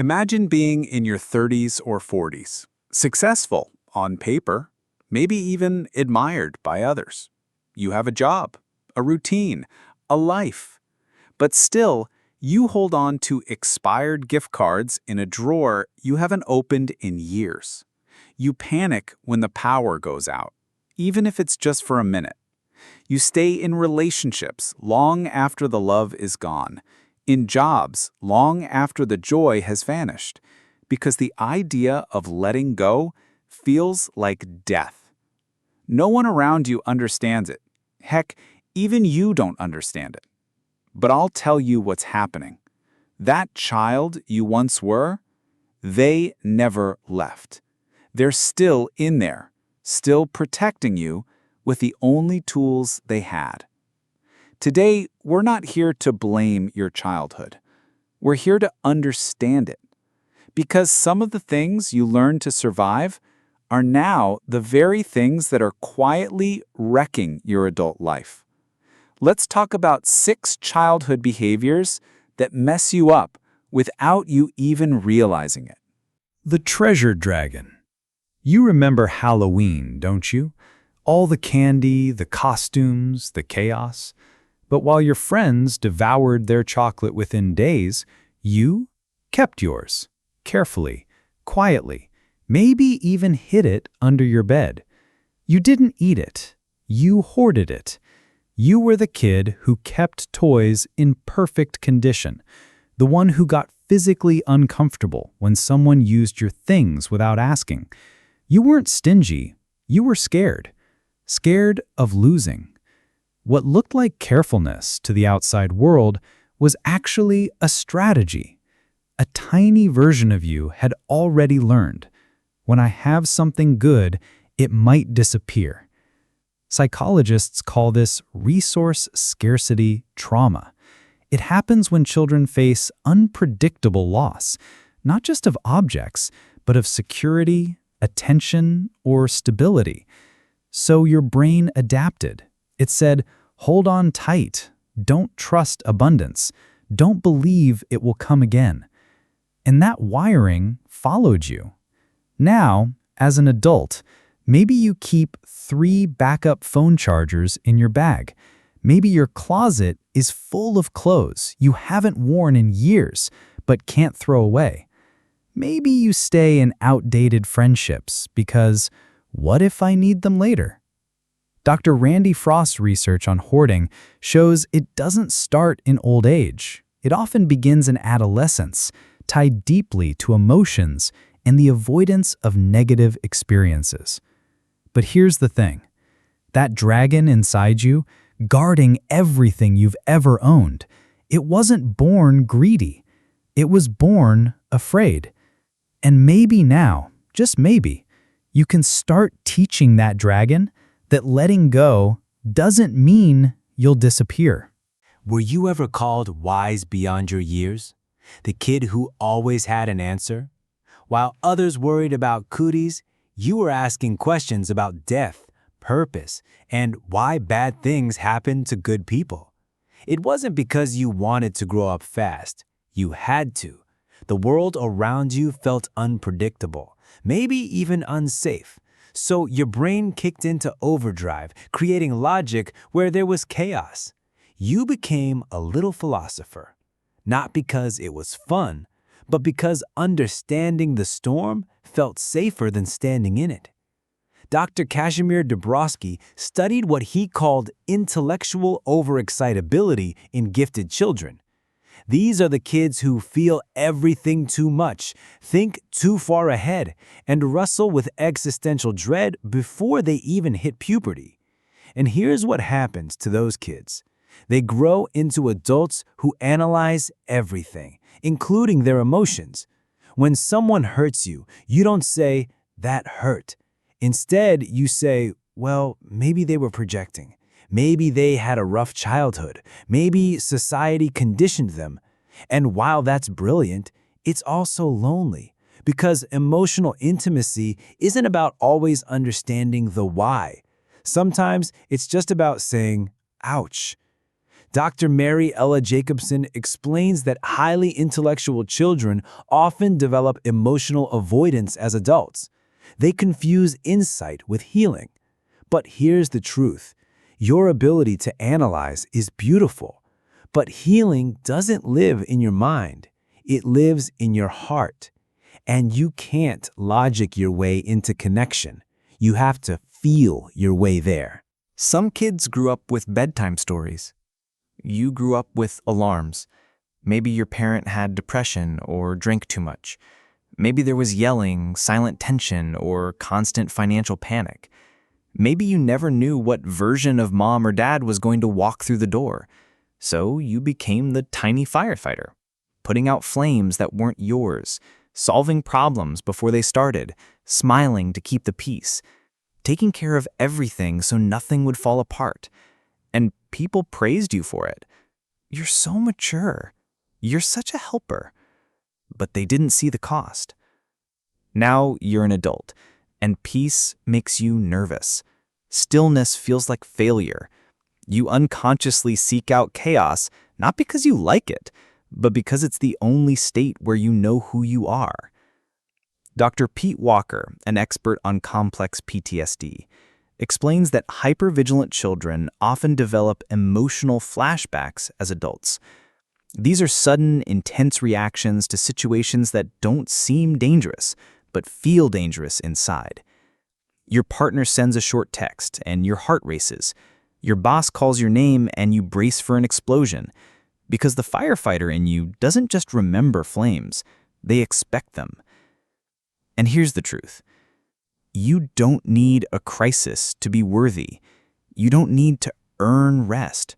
Imagine being in your 30s or 40s, successful on paper, maybe even admired by others. You have a job, a routine, a life. But still, you hold on to expired gift cards in a drawer you haven't opened in years. You panic when the power goes out, even if it's just for a minute. You stay in relationships long after the love is gone, in jobs long after the joy has vanished, because the idea of letting go feels like death. No one around you understands it. Heck, even you don't understand it. But I'll tell you what's happening. That child you once were, they never left. They're still in there, still protecting you with the only tools they had. Today, we're not here to blame your childhood. We're here to understand it. Because some of the things you learned to survive are now the very things that are quietly wrecking your adult life. Let's talk about 6 childhood behaviors that mess you up without you even realizing it. The treasure dragon. You remember Halloween, don't you? All the candy, the costumes, the chaos. But while your friends devoured their chocolate within days, you kept yours, carefully, quietly, maybe even hid it under your bed. You didn't eat it. You hoarded it. You were the kid who kept toys in perfect condition, the one who got physically uncomfortable when someone used your things without asking. You weren't stingy. You were scared. Scared of losing. What looked like carefulness to the outside world was actually a strategy. A tiny version of you had already learned, when I have something good, it might disappear. Psychologists call this resource scarcity trauma. It happens when children face unpredictable loss, not just of objects, but of security, attention, or stability. So your brain adapted. It said, hold on tight, don't trust abundance, don't believe it will come again. And that wiring followed you. Now, as an adult, maybe you keep 3 backup phone chargers in your bag. Maybe your closet is full of clothes you haven't worn in years but can't throw away. Maybe you stay in outdated friendships because what if I need them later? Dr. Randy Frost's research on hoarding shows it doesn't start in old age. It often begins in adolescence, tied deeply to emotions and the avoidance of negative experiences. But here's the thing. That dragon inside you, guarding everything you've ever owned, it wasn't born greedy. It was born afraid. And maybe now, just maybe, you can start teaching that dragon that letting go doesn't mean you'll disappear. Were you ever called wise beyond your years? The kid who always had an answer? While others worried about cooties, you were asking questions about death, purpose, and why bad things happen to good people. It wasn't because you wanted to grow up fast. You had to. The world around you felt unpredictable, maybe even unsafe. So your brain kicked into overdrive, creating logic where there was chaos. You became a little philosopher, not because it was fun, but because understanding the storm felt safer than standing in it. Dr. Kazimierz Dabrowski studied what he called intellectual overexcitability in gifted children. These are the kids who feel everything too much, think too far ahead, and wrestle with existential dread before they even hit puberty. And here's what happens to those kids. They grow into adults who analyze everything, including their emotions. When someone hurts you, you don't say, "That hurt." Instead, you say, "Well, maybe they were projecting. Maybe they had a rough childhood. Maybe society conditioned them." And while that's brilliant, it's also lonely, because emotional intimacy isn't about always understanding the why. Sometimes it's just about saying, "Ouch." Dr. Mary Ella Jacobson explains that highly intellectual children often develop emotional avoidance as adults. They confuse insight with healing. But here's the truth. Your ability to analyze is beautiful, but healing doesn't live in your mind. It lives in your heart. And you can't logic your way into connection. You have to feel your way there. Some kids grew up with bedtime stories. You grew up with alarms. Maybe your parent had depression or drank too much. Maybe there was yelling, silent tension, or constant financial panic. Maybe you never knew what version of mom or dad was going to walk through the door. So you became the tiny firefighter, putting out flames that weren't yours, solving problems before they started, smiling to keep the peace, taking care of everything so nothing would fall apart. And people praised you for it. You're so mature. You're such a helper. But they didn't see the cost. Now you're an adult, and peace makes you nervous. Stillness feels like failure. You unconsciously seek out chaos, not because you like it, but because it's the only state where you know who you are. Dr. Pete Walker, an expert on complex PTSD, explains that hypervigilant children often develop emotional flashbacks as adults. These are sudden, intense reactions to situations that don't seem dangerous, but feel dangerous inside. Your partner sends a short text, and your heart races. Your boss calls your name, and you brace for an explosion. Because the firefighter in you doesn't just remember flames, they expect them. And here's the truth. You don't need a crisis to be worthy. You don't need to earn rest.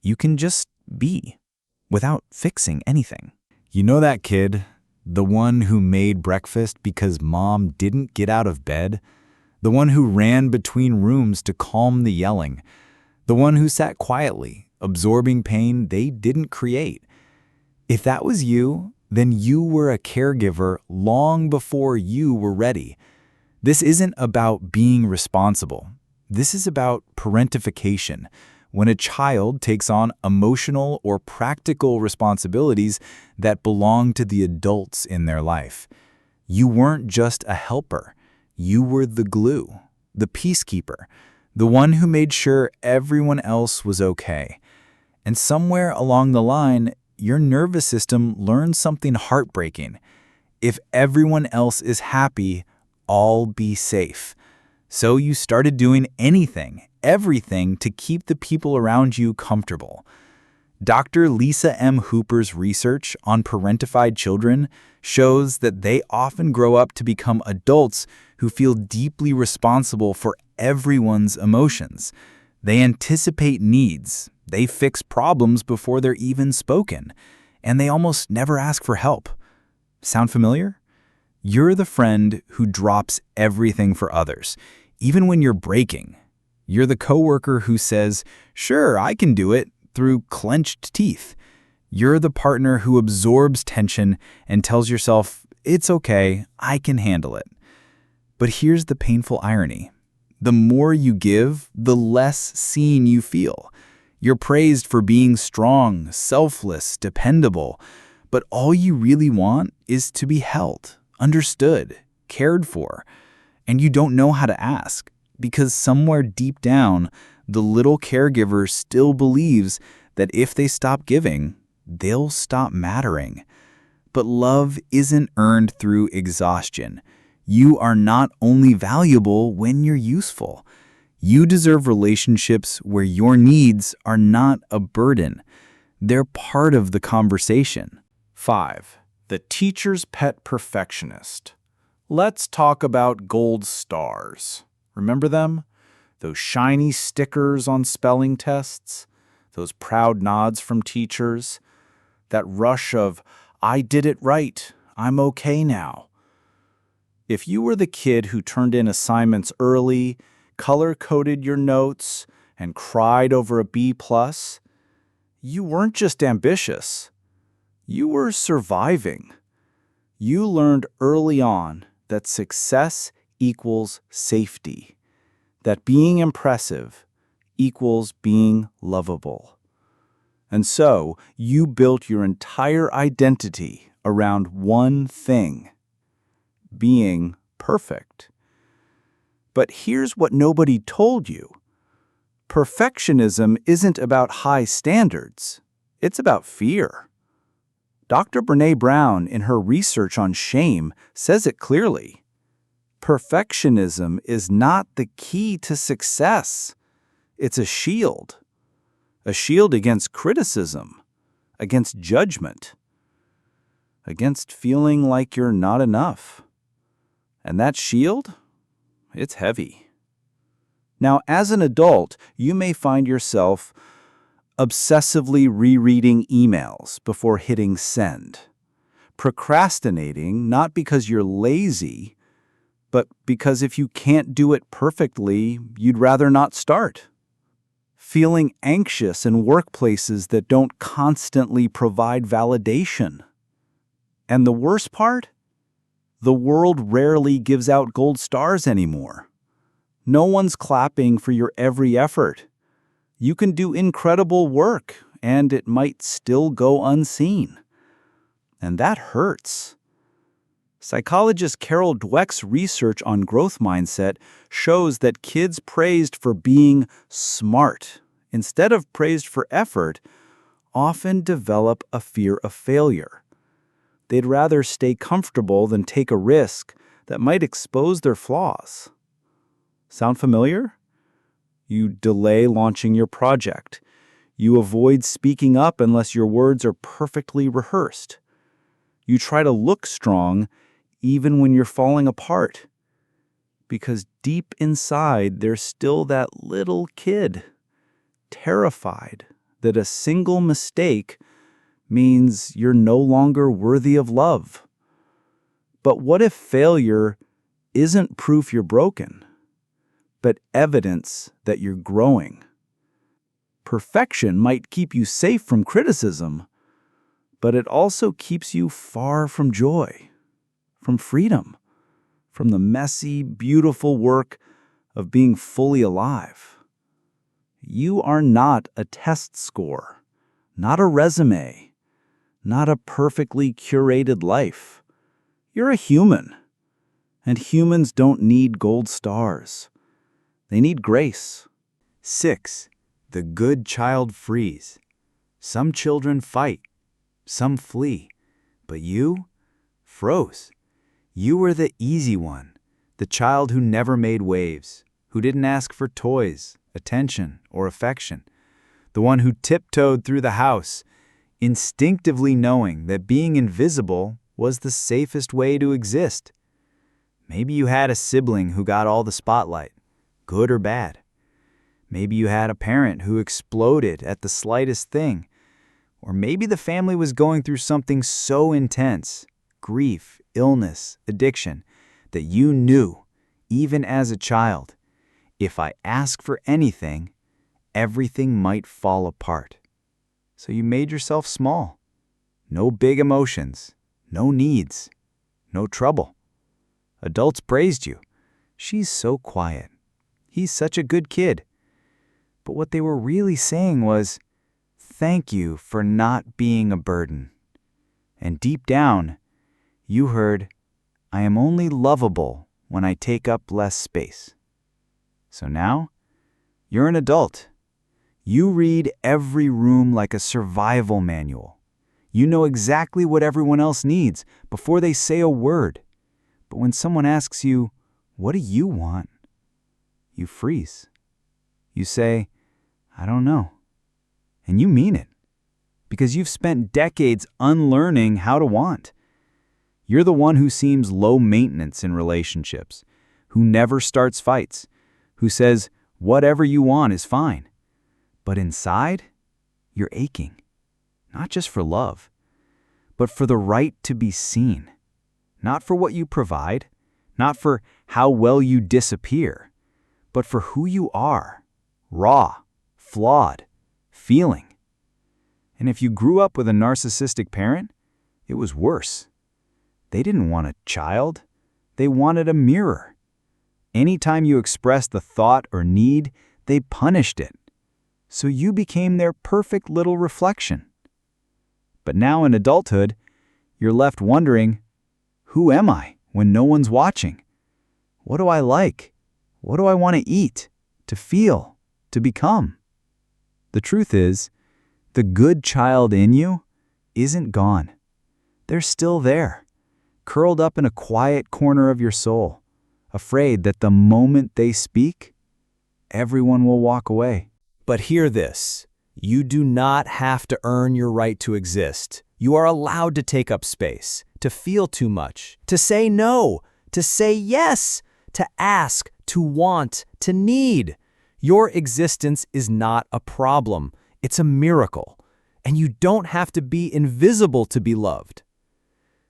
You can just be, without fixing anything. You know that kid? The one who made breakfast because mom didn't get out of bed? The one who ran between rooms to calm the yelling? The one who sat quietly, absorbing pain they didn't create? If that was you, then you were a caregiver long before you were ready. This isn't about being responsible. This is about parentification, when a child takes on emotional or practical responsibilities that belong to the adults in their life. You weren't just a helper. You were the glue, the peacekeeper, the one who made sure everyone else was okay. And somewhere along the line, your nervous system learned something heartbreaking. If everyone else is happy, I'll be safe. So you started doing anything, everything to keep the people around you comfortable. Dr. Lisa M. Hooper's research on parentified children shows that they often grow up to become adults who feel deeply responsible for everyone's emotions. They anticipate needs, they fix problems before they're even spoken, and they almost never ask for help. Sound familiar? You're the friend who drops everything for others, even when you're breaking. You're the coworker who says, "Sure, I can do it," through clenched teeth. You're the partner who absorbs tension and tells yourself, "It's okay, I can handle it." But here's the painful irony. The more you give, the less seen you feel. You're praised for being strong, selfless, dependable, but all you really want is to be held, understood, cared for. And you don't know how to ask, because somewhere deep down, the little caregiver still believes that if they stop giving, they'll stop mattering. But love isn't earned through exhaustion. You are not only valuable when you're useful. You deserve relationships where your needs are not a burden. They're part of the conversation. 5. The teacher's pet perfectionist. Let's talk about gold stars. Remember them? Those shiny stickers on spelling tests? Those proud nods from teachers? That rush of, "I did it right, I'm okay now." If you were the kid who turned in assignments early, color-coded your notes, and cried over a B+, you weren't just ambitious. You were surviving. You learned early on that success equals safety, that being impressive equals being lovable. And so, you built your entire identity around one thing: being perfect. But here's what nobody told you. Perfectionism isn't about high standards. It's about fear. Dr. Brené Brown, in her research on shame, says it clearly. Perfectionism is not the key to success. It's a shield. A shield against criticism, against judgment, against feeling like you're not enough. And that shield? It's heavy. Now, as an adult, you may find yourself obsessively rereading emails before hitting send, procrastinating not because you're lazy, but because if you can't do it perfectly, you'd rather not start. Feeling anxious in workplaces that don't constantly provide validation. And the worst part? The world rarely gives out gold stars anymore. No one's clapping for your every effort. You can do incredible work, and it might still go unseen. And that hurts. Psychologist Carol Dweck's research on growth mindset shows that kids praised for being smart instead of praised for effort often develop a fear of failure. They'd rather stay comfortable than take a risk that might expose their flaws. Sound familiar? You delay launching your project. You avoid speaking up unless your words are perfectly rehearsed. You try to look strong even when you're falling apart. Because deep inside, there's still that little kid, terrified that a single mistake means you're no longer worthy of love. But what if failure isn't proof you're broken, but evidence that you're growing? Perfection might keep you safe from criticism, but it also keeps you far from joy, from freedom, from the messy, beautiful work of being fully alive. You are not a test score, not a resume, not a perfectly curated life. You're a human, and humans don't need gold stars. They need grace. 6. The good child frees. Some children fight, some flee, but you froze. You were the easy one, the child who never made waves, who didn't ask for toys, attention, or affection, the one who tiptoed through the house, instinctively knowing that being invisible was the safest way to exist. Maybe you had a sibling who got all the spotlight, good or bad. Maybe you had a parent who exploded at the slightest thing. Or maybe the family was going through something so intense, grief, illness, addiction, that you knew, even as a child, if I ask for anything, everything might fall apart. So you made yourself small. No big emotions, no needs, no trouble. Adults praised you. She's so quiet. He's such a good kid. But what they were really saying was, thank you for not being a burden. And deep down, you heard, I am only lovable when I take up less space. So now, you're an adult. You read every room like a survival manual. You know exactly what everyone else needs before they say a word. But when someone asks you, what do you want? You freeze. You say, I don't know. And you mean it, because you've spent decades unlearning how to want. You're the one who seems low maintenance in relationships, who never starts fights, who says whatever you want is fine. But inside, you're aching, not just for love, but for the right to be seen. Not for what you provide, not for how well you disappear, but for who you are, raw, flawed, feeling. And if you grew up with a narcissistic parent, it was worse. They didn't want a child. They wanted a mirror. Anytime you expressed the thought or need, they punished it. so you became their perfect little reflection. But now in adulthood, you're left wondering, who am I when no one's watching? What do I like? What do I want to eat, to feel, to become? The truth is, the good child in you isn't gone. They're still there, curled up in a quiet corner of your soul, afraid that the moment they speak, everyone will walk away. But hear this, you do not have to earn your right to exist. You are allowed to take up space, to feel too much, to say no, to say yes, to ask, to want, to need. Your existence is not a problem. It's a miracle. And you don't have to be invisible to be loved.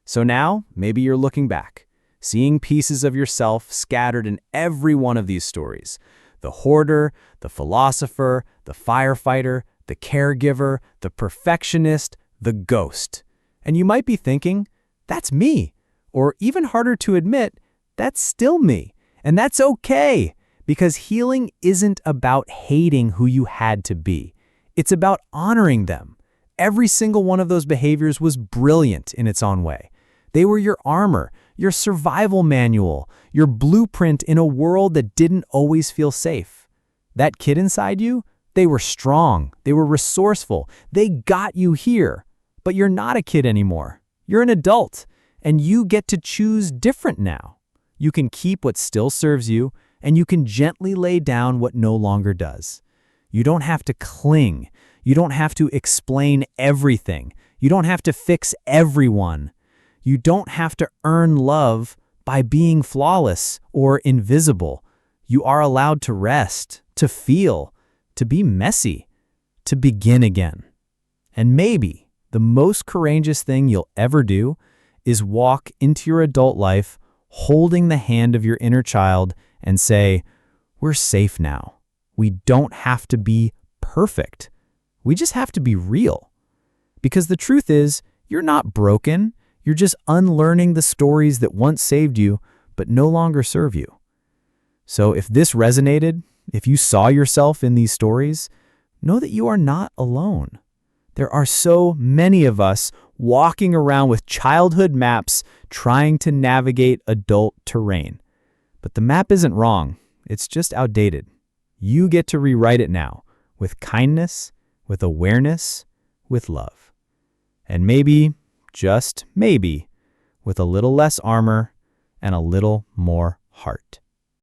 So now, maybe you're looking back, seeing pieces of yourself scattered in every one of these stories. The hoarder, the philosopher, the firefighter, the caregiver, the perfectionist, the ghost. And you might be thinking, that's me. Or even harder to admit, that's still me. And that's okay, because healing isn't about hating who you had to be. It's about honoring them. Every single one of those behaviors was brilliant in its own way. They were your armor, your survival manual, your blueprint in a world that didn't always feel safe. That kid inside you, they were strong, they were resourceful, they got you here. But you're not a kid anymore. You're an adult, and you get to choose different now. You can keep what still serves you, and you can gently lay down what no longer does. You don't have to cling. You don't have to explain everything. You don't have to fix everyone. You don't have to earn love by being flawless or invisible. You are allowed to rest, to feel, to be messy, to begin again. And maybe the most courageous thing you'll ever do is walk into your adult life holding the hand of your inner child and say, we're safe now. We don't have to be perfect. We just have to be real. Because the truth is, you're not broken. You're just unlearning the stories that once saved you, but no longer serve you. So if this resonated, if you saw yourself in these stories, know that you are not alone. There are so many of us walking around with childhood maps trying to navigate adult terrain. But the map isn't wrong. It's just outdated. You get to rewrite it now with kindness, with awareness, with love. And maybe, just maybe, with a little less armor and a little more heart.